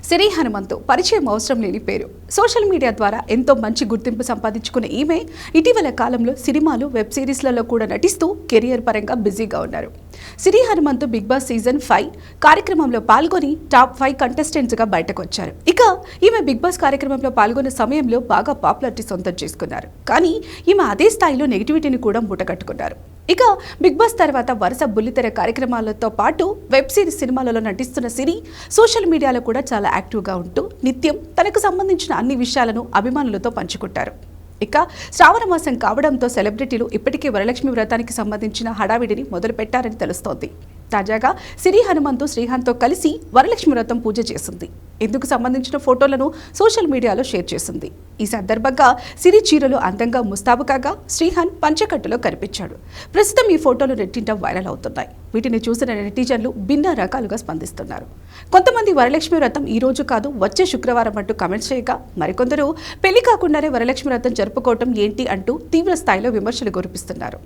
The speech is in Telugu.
సిరి హనుమంతు పరిచయం అవసరం లేని పేరు. సోషల్ మీడియా ద్వారా ఎంతో మంచి గుర్తింపు సంపాదించుకున్న ఈమె ఇటీవల కాలంలో సినిమాలు, వెబ్ సిరీస్లలో కూడా నటిస్తూ కెరియర్ పరంగా బిజీగా ఉన్నారు. Siri Hanumanthu big boss season 5 కార్యక్రమంలో పాల్గొని టాప్ 5 కంటెస్టెంట్స్గా బయటకు వచ్చారు. ఇక ఈమె బిగ్ బాస్ కార్యక్రమంలో పాల్గొన్న సమయంలో బాగా పాపులారిటీ సొంతం చేసుకున్నారు. కానీ ఈమె అదే స్థాయిలో నెగిటివిటీని కూడా మూటగట్టుకున్నారు. ఇక బిగ్ బాస్ తర్వాత వరుస బుల్లితెర కార్యక్రమాలతో పాటు వెబ్ సిరీస్, సినిమాలలో నటిస్తున్న సిరి సోషల్ మీడియాలో కూడా చాలా యాక్టివ్గా ఉంటూ నిత్యం తనకు సంబంధించిన అన్ని విషయాలను అభిమానులతో పంచుకుంటారు. ఇక శ్రావణ మాసం కావడంతో సెలబ్రిటీలు ఇప్పటికే వరలక్ష్మి వ్రతానికి సంబంధించిన హడావిడిని మొదలుపెట్టారని తెలుస్తోంది. తాజాగా సిరి హనుమంతు శ్రీహాన్తో కలిసి వరలక్ష్మి వ్రతం పూజ చేసింది. ఇందుకు సంబంధించిన ఫోటోలను సోషల్ మీడియాలో షేర్ చేసింది. ఈ సందర్భంగా సిరి చీరలో అందంగా ముస్తాబు కాగా శ్రీహాన్ పంచకట్టులో కనిపించాడు. ప్రస్తుతం ఈ ఫోటోలు నెట్టింట వైరల్ అవుతున్నాయి. వీటిని చూసిన నెటిజన్లు భిన్న రకాలుగా స్పందిస్తున్నారు. కొంతమంది వరలక్ష్మి వ్రతం ఈ రోజు కాదు, వచ్చే శుక్రవారం అంటూ కామెంట్స్ చేయగా, మరికొందరు పెళ్లి కాకుండానే వరలక్ష్మి వ్రతం జరుపుకోవటం ఏంటి అంటూ తీవ్ర స్థాయిలో విమర్శలు కురిపిస్తున్నారు.